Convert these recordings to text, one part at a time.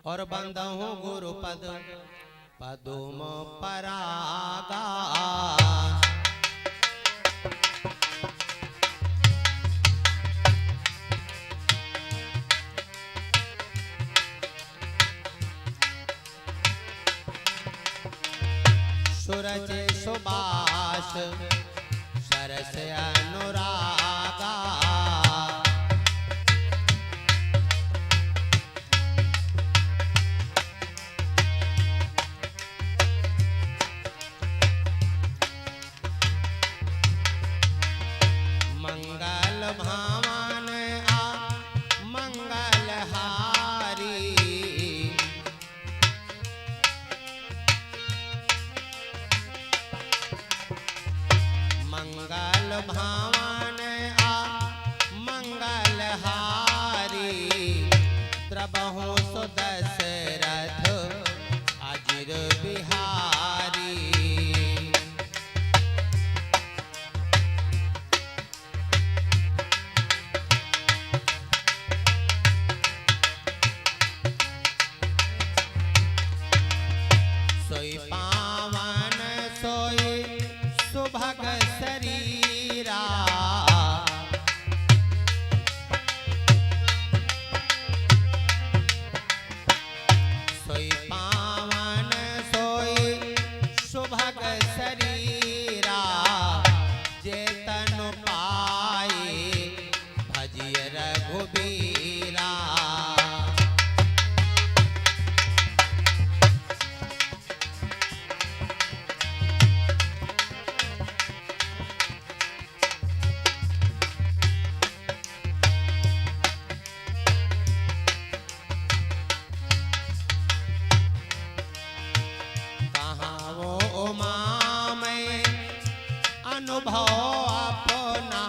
और बंदहु गुरुपद पदुम परागा। सूरज सुबास सरस अनुरागा। मंगल भावन आ मंगल हारी। मंगल भावन आ मंगल हारी। द्रबहु सुदशरथ अजिर बिहारी। सोई पावन सोई सुभग शरीरा। सोई पावन सोई सुभग शरीरा। जेतन पाए भजिय रघुबीरा। अनुभव अपना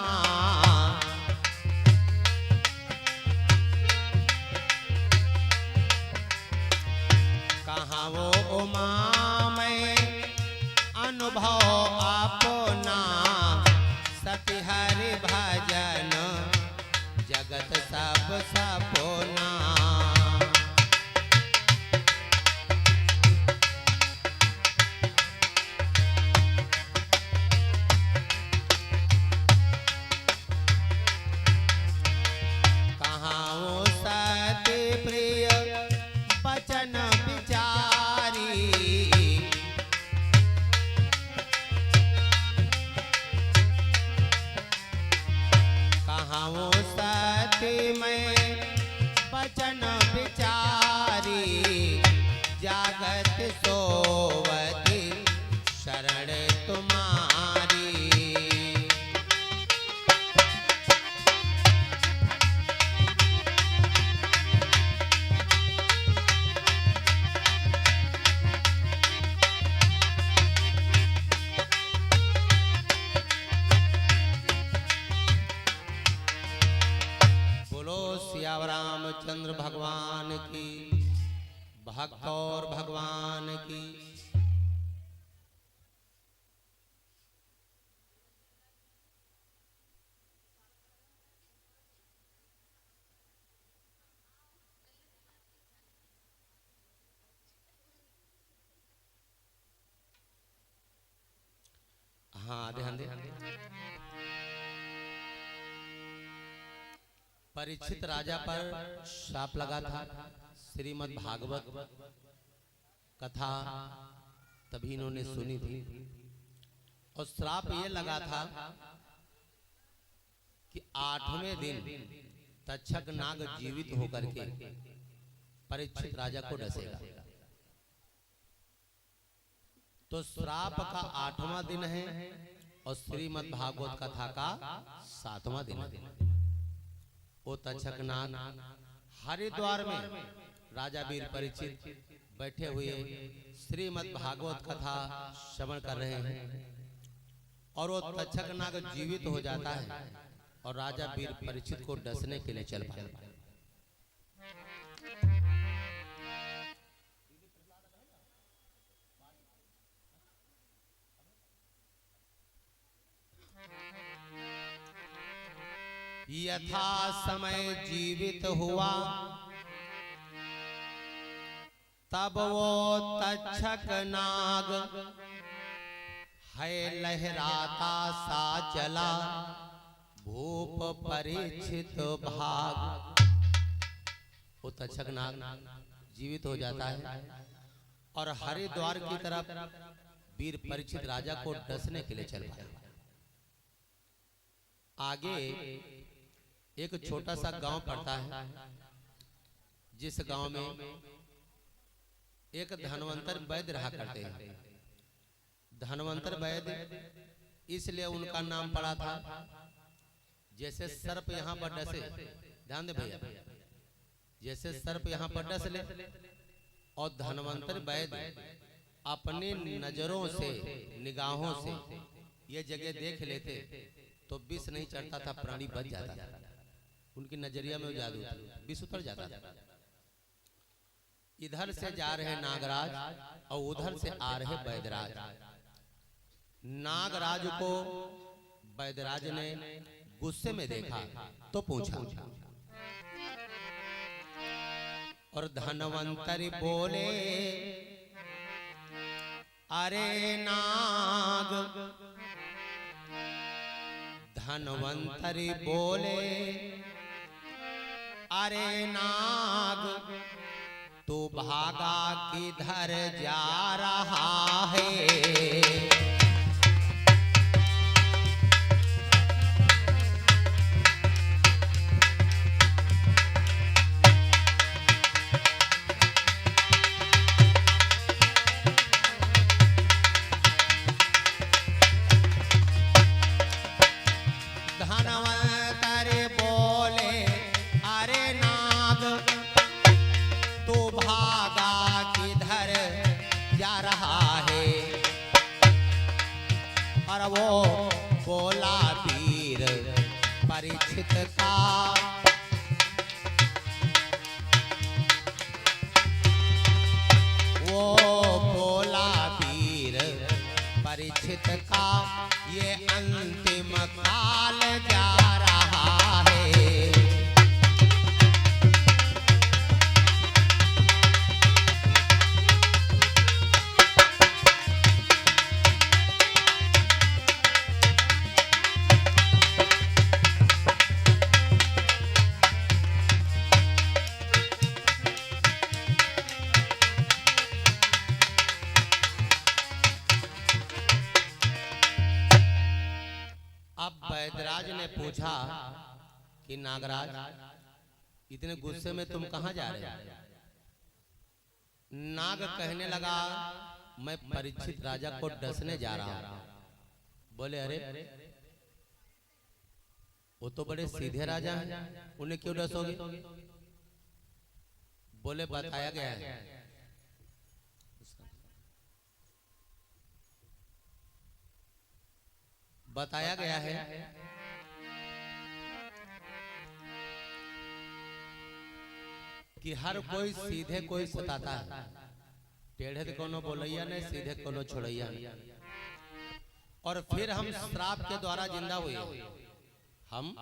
कहाँ वो उमा में अनुभव अपना। सति हरि भजन जगत सब सपना। वचन विचारी कहाँ वो सती में वचन विचारी। जागत सोवती शरण तुम्हारी। सियावर रामचंद्र भगवान की, भक्त और भगवान की। हाँ ध्यान दे। परीक्षित राजा पर शाप लगा था। श्रीमद् भागवत कथा तभी इन्होंने सुनी थी। और श्राप ये लगा था कि 8वें दिन तक्षक नाग जीवित होकर के परीक्षित राजा को डसेगा। तो श्राप का 8वां दिन है और श्रीमद् भागवत कथा का 7वां दिन है। वो तक्षक नाग हरिद्वार में राजा वीर परीक्षित बैठे हुए श्रीमद् भागवत कथा श्रवण कर रहे हैं। और वो तक्षक नाग जीवित हो जाता है और राजा वीर परीक्षित को डसने के लिए चल पड़े। यथा समय जीवित हुआ तब वो तक्षक नाग है लहराता सा चला, भूप परीक्षित भाग। वो तक्षक नाग जीवित हो जाता है और हरिद्वार की तरफ वीर परीक्षित राजा को डसने के लिए चल पड़ा। आगे एक छोटा सा गांव पड़ता है, जिस गांव में एक धनवंतर वैद्य रहा करते हैं। धनवंतर वैद्य इसलिए उनका नाम पड़ा था, जैसे सर्प यहाँ पर डसे, ध्यान दे भैया, जैसे सर्प यहाँ पर डस ले और धनवंतर वैद्य अपनी नजरों से, निगाहों से ये जगह देख लेते तो विष नहीं चढ़ता था, प्राणी बच जाता था। उनकी नजरिया में जादू था, विष उतर जाता था। इधर से जा रहे नागराज और उधर से आ रहे वैद्यराज। नागराज को वैद्यराज ने गुस्से में देखा तो पूछा, और धनवंतरी बोले, अरे नाग। धनवंतरी बोले, अरे नाग, तू भागा किधर जा रहा है? वो बोला वीर परीक्षित का, वो बोला वीर परीक्षित का, ये अंतिम काल जा रहा है। वैद्यराज ने पूछा कि नागराज, इतने गुस्से में तुम कहां जा रहे हो? नाग कहने लगा, मैं परीक्षित राजा को डसने जा रहा हूं। बोले, अरे वो तो बड़े सीधे राजा हैं, उन्हें क्यों डसोगे? बोले, बताया गया है कि हर कोई सीधे कोई सताता है, टेढ़े तो कोनो बोलैया नहीं, सीधे कोनो छोड़ैया नहीं। और फिर हम श्राप के द्वारा जिंदा हुए, हम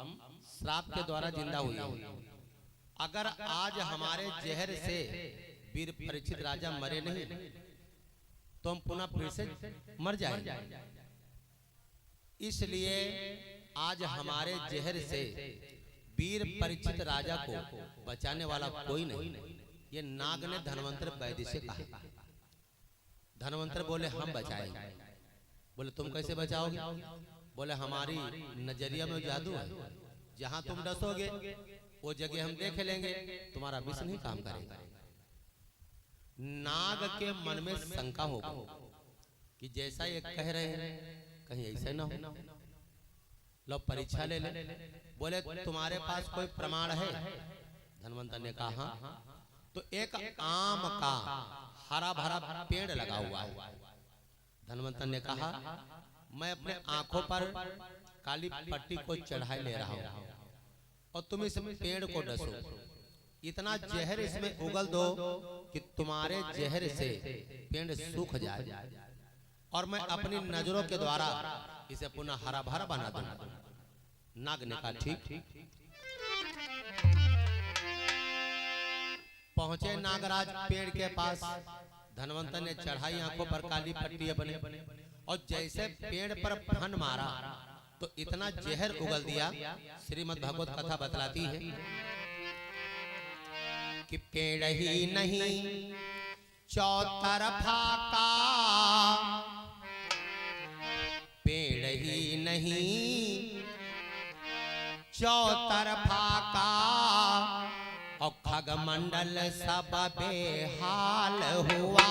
श्राप के द्वारा जिंदा हुए। अगर आज हमारे जहर से वीर परीक्षित राजा मरे नहीं तो हम पुनः फिर से मर जाएंगे। इसलिए आज हमारे जहर से वीर परीक्षित राजा को बचाने वाला कोई नहीं। ये नाग ने धनवंतर वैद्य से कहा। धनवंतर बोले, हम बचाएंगे। बोले, तुम कैसे बचाओगे? बोले, हमारी नजरिया में जादू है, जहां तुम डसोगे वो जगह हम देख लेंगे, तुम्हारा विष नहीं काम करेगा। नाग के मन में शंका होगा कि जैसा ये कह रहे हैं कहीं ऐसा ना हो, लो परीक्षा ले ले। बोले, तुम्हारे पास कोई प्रमाण है? धनवंतर ने कहा, हाँ। तो एक आम का हरा भरा पेड़ लगा हुआ है। धनवंतर ने कहा, मैं अपने आंखों पर काली पट्टी को चढ़ाए ले रहा हूं और तुम इस पेड़ को डसो, इतना जहर इसमें उगल दो कि तुम्हारे जहर से पेड़ सूख जाए और मैं अपनी नजरों के द्वारा इसे पुनः हरा भरा बना दूंगा। नाग ने कहा, ठीक। पहुंचे नागराज पेड़ के पास। धनवंतर ने चढ़ाई आंखों पर काली पट्टी अपने, और जैसे पेड़ पर फन मारा तो इतना जहर उगल दिया। श्रीमद् भागवत कथा बतलाती है कि पेड़ ही नहीं चौतरफा का, पेड़ ही नहीं चौतरफा का, और खगमंडल सब बेहाल हुआ।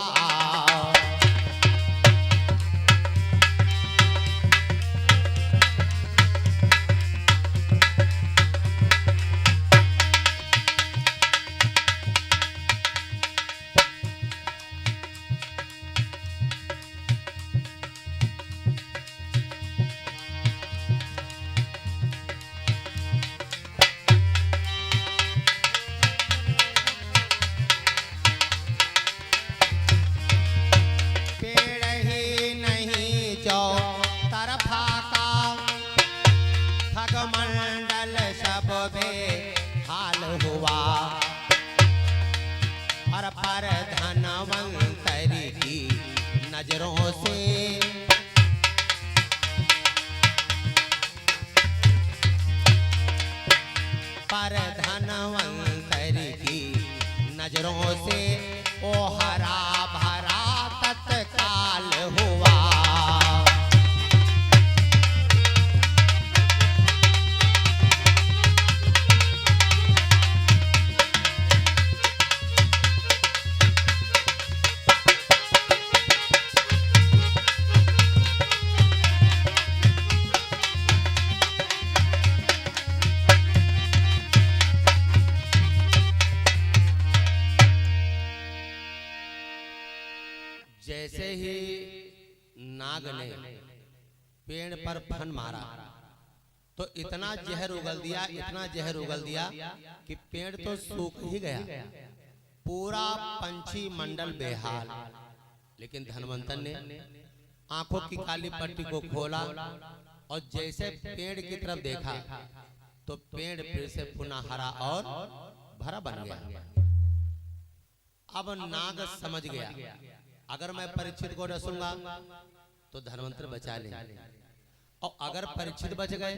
पर धनवंतरी की नजरों से पर धनवंतरी की नजरों से ओ हरा भरा तत्काल हुआ। जैसे ही नाग ने पेड़ पर फन मारा तो इतना जहर उगल दिया, इतना जहर उगल दिया कि पेड़ तो सूख ही गया, पूरा पंछी मंडल बेहाल। लेकिन धनवंतर ने आंखों की काली पट्टी को खोला और जैसे पेड़ की तरफ देखा तो पेड़ फिर से पुनः हरा और भरा बन गया। अब नाग समझ गया अगर मैं परीक्षित को डसूंगा तो धनवंतर बचा लेंगे, और अगर परीक्षित बच गए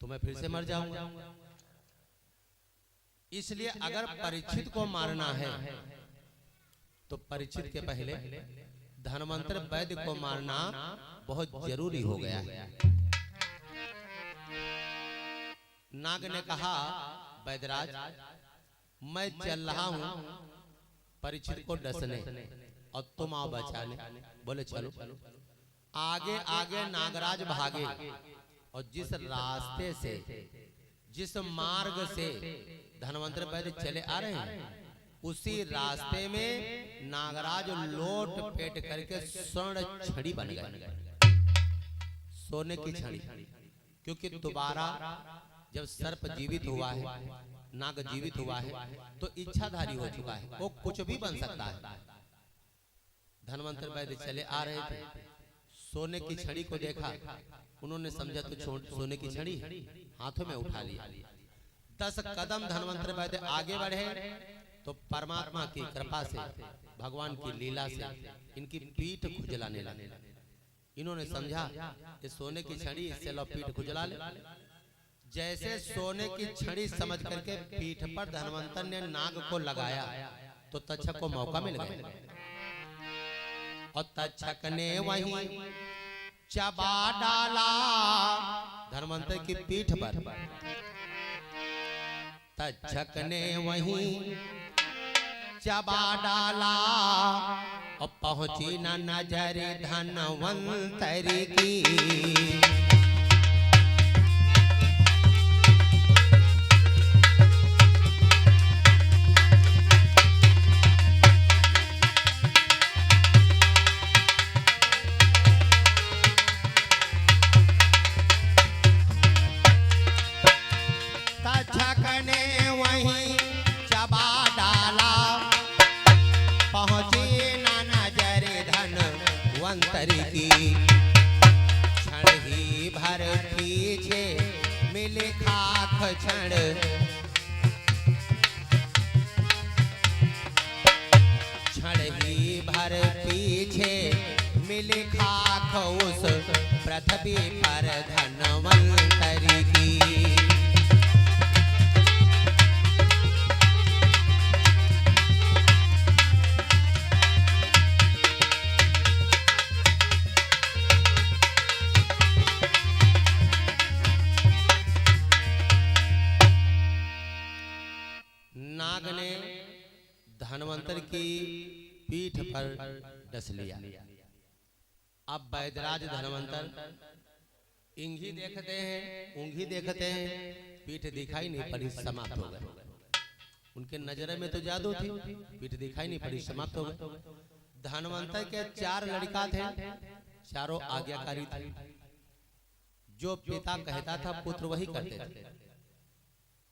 तो मैं फिर से मर जाऊंगा। इसलिए अगर परीक्षित को मारना है तो परीक्षित के पहले धनवंतर वैद्य को मारना बहुत जरूरी हो गया है। नाग ने कहा, वैद्यराज मैं चल रहा हूं परीक्षित को डसने और तुम आओ बचाने। बोले चलो। आगे आगे नागराज भागे और जिस रास्ते से जिस मार्ग से धनवंतर वैद्य चले आ रहे हैं उसी रास्ते में नागराज लोट पेट करके स्वर्ण छड़ी बन गए, सोने की छड़ी। क्योंकि दोबारा जब सर्प जीवित हुआ है, नाग जीवित हुआ है तो इच्छाधारी हो चुका है, वो कुछ भी बन सकता है। धनवंतर वैद्य चले आ रहे थे, सोने की छड़ी को देखा, उन्होंने समझा तो सोने की छड़ी हाथों में उठा लिया। 10 कदम धनवंतर वैद्य आगे बढ़े तो परमात्मा की कृपा से, भगवान की लीला से इनकी पीठ खुजलाने लगी। इन्होंने समझा कि सोने की छड़ी, इससे लो पीठ खुजला ले। जैसे सोने की छड़ी समझ करके पीठ पर धनवंतर ने नाग को लगाया तो तक्षक को मौका मिल गया, और तक्षक ने वहीं चबा डाला धनवंतर की पीठ पर। तक्षक ने वहीं चबा डाला और पहुंची न नजर धनवंतर की। क्षण ही भर पीछे मिले खाक क्षण, नीली खाक उस पृथ्वी पर धनवंतरी की। नाग ने धनवंतर की पीठ पर डस लिया। अब वैदराज धनवंतर इंगी देखते हैं, ऊंघी देखते हैं, पीठ दिखाई नहीं पड़ी, समाप्त हो गए। उनके नजर में तो जादू थी, पीठ दिखाई नहीं पड़ी, समाप्त हो गए। धनवंतर के 4 लड़का थे, चारों आज्ञाकारी थे। जो पिता कहता था पुत्र वही करते थे,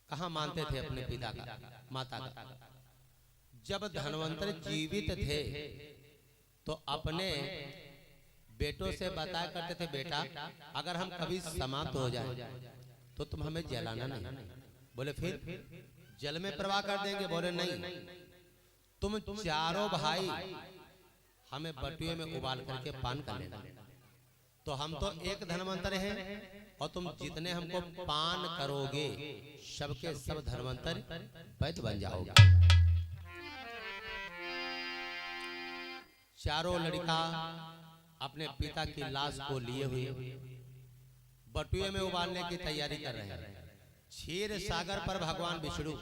कहाँ मानते थे अपने पिता का, माता का। जब धनवंतर जीवित थे तो अपने बेटों से बताया करते थे, बेटा अगर हम कभी समाप्त हो जाए तो तुम हमें जलाना नहीं। बोले फिर जल में प्रवाह कर देंगे। बोले नहीं, तुम चारों भाई हमें बटुए में उबाल करके पान कर लेना। तो हम तो एक धनवंतर हैं और तुम जितने हमको पान करोगे सबके सब धनवंतर वैद्य बन जाओगे। चारों लड़का अपने पिता की लाश को लिए हुए बटुए में उबालने की तैयारी कर रहे हैं। क्षीर सागर पर भगवान विष्णु,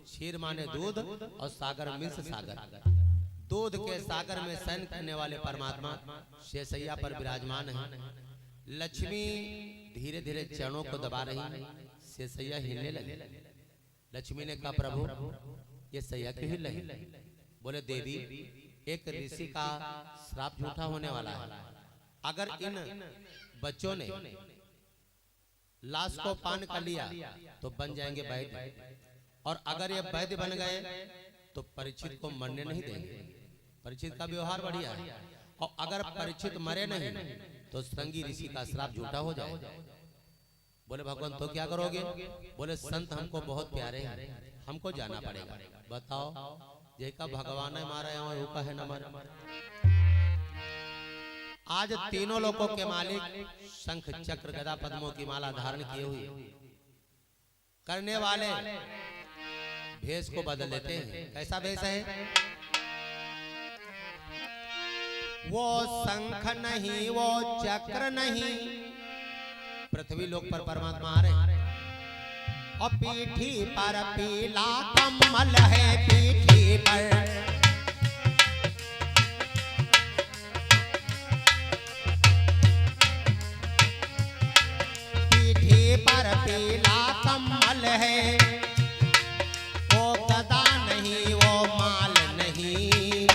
क्षीर माने दूध और सागर मीन्स सागर, दूध के सागर में शयन करने वाले परमात्मा शेषैया पर विराजमान है। लक्ष्मी धीरे धीरे चरणों को दबा रही, शेषैया हिलने लगे। लक्ष्मी ने कहा प्रभु ये सैया क्यों हिल रही? बोले देवी एक ऋषि का श्राप झूठा होने वाला है। अगर इन बच्चों ने लाश को पान कर लिया तो बन जाएंगे वैद्य, और अगर ये वैद्य बन गए तो परीक्षित को मरने नहीं देंगे। परीक्षित का व्यवहार बढ़िया है, और अगर परीक्षित मरे नहीं तो श्रृंगी ऋषि का श्राप झूठा हो जाए। बोले भगवान तो क्या करोगे? बोले संत हमको बहुत प्यारे हैं, हमको जाना पड़ेगा। बताओ जेका भगवान है मारा है का है न मारा। आज तीनों लोगों के मालिक शंख चक्र गदा पद्मों की माला धारण किए हुए करने वाले भेष को बदल देते हैं। कैसा भेष है? वो शंख नहीं, वो चक्र नहीं, पृथ्वी लोक पर परमात्मा आ रहे हैं। और पीठी पर पीला कमल है, पीठी पर पीला कमल है। वो गदा नहीं, वो माल नहीं,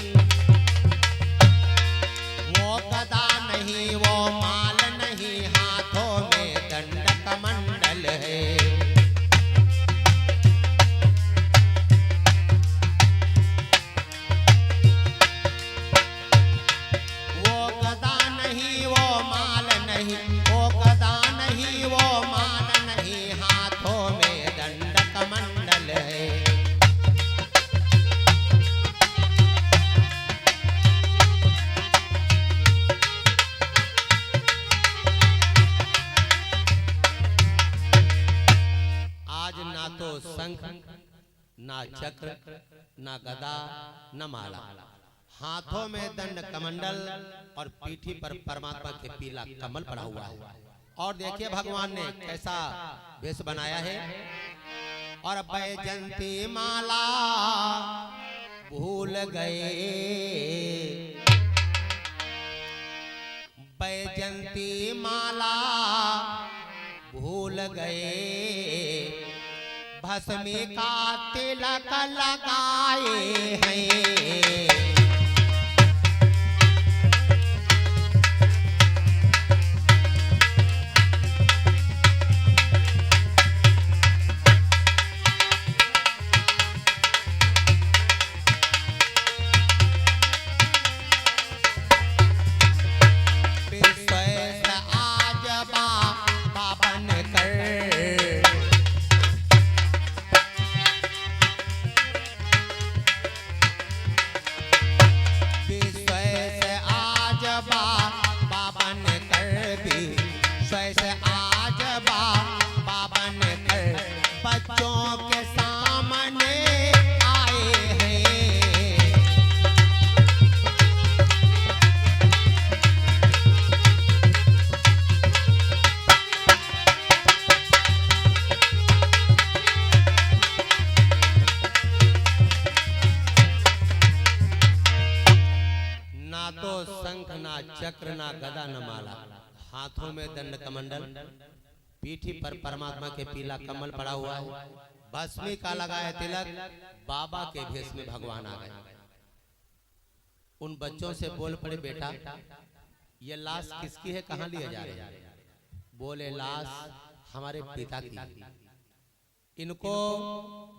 वो गदा नहीं, वो माल नहीं, हाथों में दंड कमंडल है। वो गदा नहीं, वो माल नहीं, वो गदा नहीं, वो माल नहीं, हाथों में दंड कमंडल है। आज ना तो शंख, ना चक्र, ना गदा, न माला, हाथों में दंड कमंडल और पीठी पर परमात्मा के पीला कमल पड़ा हुआ है। और देखिए भगवान ने कैसा वेश बनाया है। और बैजंती माला भूल गए, बैजंती माला भूल गए, भस्मी का तिलक लगाए हैं। ना चक्र ना गदा न माला, हाथों में दंड कमंडल, पीठी पर परमात्मा के पीला कमल पड़ा हुआ है, भस्मी का लगाया तिलक, बाबा के भेष में भगवान आ गए। उन बच्चों से बोल पड़े, बेटा ये लाश किसकी है, कहाँ लिए जा रहे हैं? बोले लाश हमारे पिता की, इनको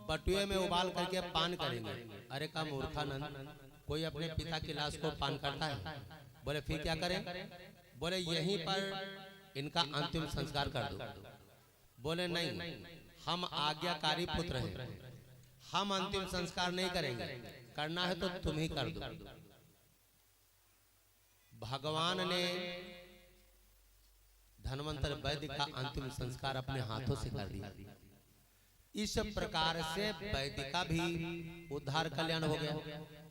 बटुए में उबाल करके पान करेंगे। अरे का मूर्खानंद, कोई अपने पिता की लाश को पान करता है? बोले फिर क्या करें? बोले यहीं पर इनका अंतिम संस्कार कर दो। बोले नहीं, हम आज्ञाकारी पुत्र हैं, हम अंतिम संस्कार नहीं करेंगे, करना है तो तुम ही कर दो। भगवान ने धन्वंतर वैद्य का अंतिम संस्कार अपने हाथों से कर दिया। इस प्रकार से वैद्य का भी उद्धार कल्याण हो गया।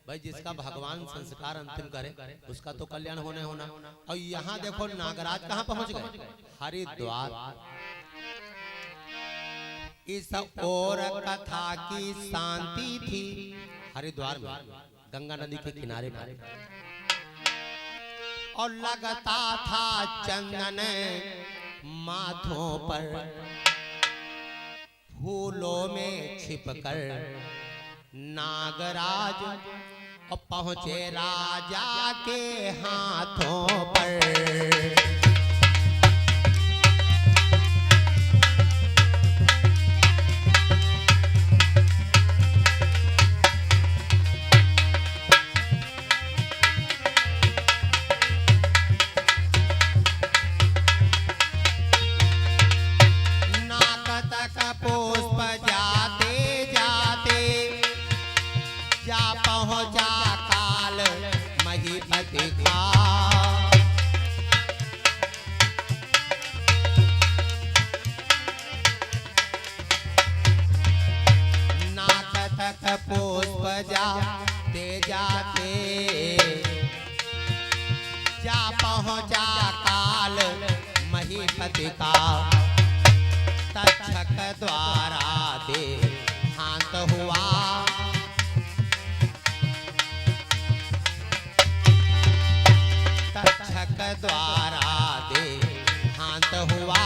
भाई जिसका भगवान संस्कार अंतिम करे उसका तो कल्याण होना। और यहाँ देखो नागराज कहाँ पहुंच गए? हरिद्वार। इस ओर कथा की शांति थी हरिद्वार में, गंगा नदी के किनारे पर, और लगता था चंदन माथों पर, फूलों में छिपकर नागराज और पहुंचे राजा के हाथों पर। तक्षक द्वारा देहांत हुआ, तक्षक द्वारा देहांत हुआ,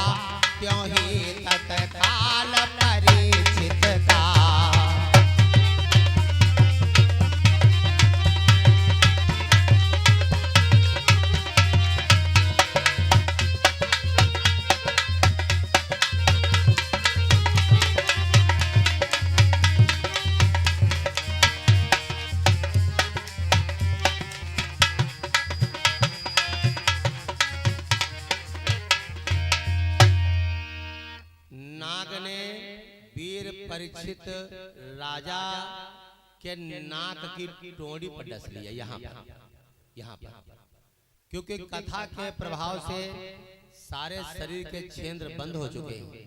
क्यों ही तत्काल परिचित का। परीक्षित राजा के नाक की टोड़ी पर डस लिया, यहाँ पर, क्योंकि कथा के प्रभाव से सारे शरीर के छेंद्र बंद हो चुके हैं।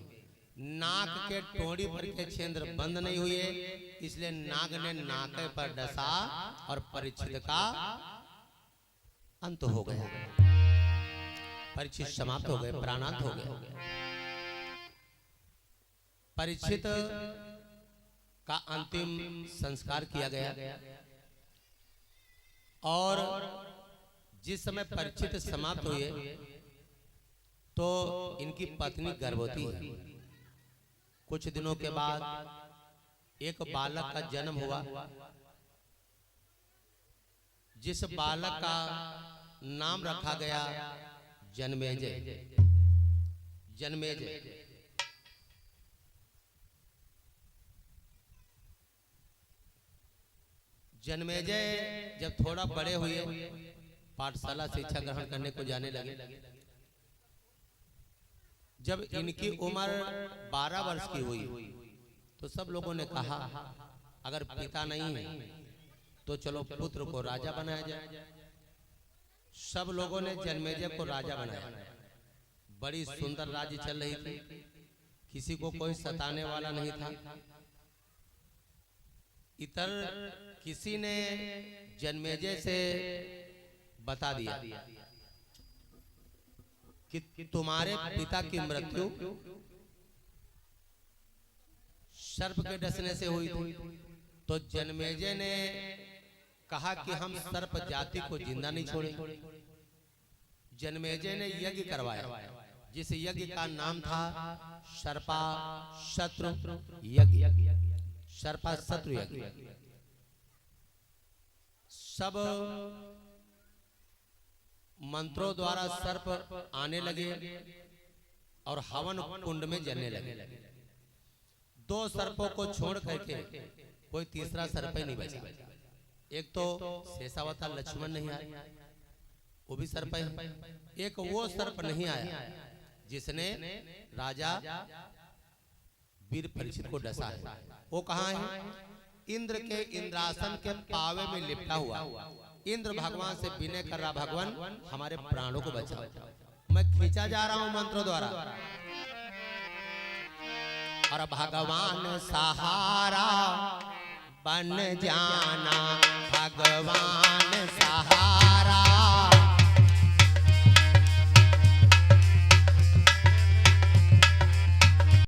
नाक के टोड़ी पर के छेंद्र बंद नहीं हुए, इसलिए नाग ने नाक पर डसा और परीक्षित का अंत हो गया। परीक्षित समाप्त हो गए, प्राणांत हो गए। परीक्षित का अंतिम संस्कार किया गया और जिस समय परीक्षित समाप्त हुए तो इनकी पत्नी गर्भवती है। कुछ दिनों के बाद एक बालक का जन्म हुआ, जिस बालक का नाम रखा गया जन्मेजय। जन्मेजय जब थोड़ा बड़े हुए, पाठशाला शिक्षा ग्रहण करने को जाने लगे। जब इनकी उम्र 12 वर्ष की हुई तो सब लोगों ने कहा अगर पिता नहीं है तो चलो पुत्र को राजा बनाया जाए। सब लोगों ने जन्मेजय को राजा बनाया। बड़ी सुंदर राज्य चल रही थी, किसी को कोई सताने वाला नहीं था। इतर किसी ने जन्मेजय से बता दिया कि तुम्हारे पिता की मृत्यु सर्प के डसने से हुई थी। तो जन्मेजय ने कहा कि हम सर्प जाति को जिंदा नहीं छोड़ेंगे। जन्मेजय ने यज्ञ करवाया, जिस यज्ञ का नाम था सर्पा शत्रु यज्ञ। सर्पा शत्रु यज्ञ। सब मंत्रों द्वारा सर्प आने लगे और हवन कुंड में जलने लगे। दो सर्पों को छोड़ करके कोई तीसरा सर्प ही नहीं बचा। एक तो शेषावतार लक्ष्मण नहीं आया, वो भी सर्प है। एक वो सर्प नहीं आया जिसने राजा वीर परीक्षित को डसा है। वो कहाँ है? इंद्र के इंद्रासन के पावे में लिपटा हुआ इंद्र भगवान से विनय कर रहा, भगवान हमारे प्राणों को बचाओ। मैं खींचा जा रहा हूं मंत्रों द्वारा और भगवान सहारा बन जाना, भगवान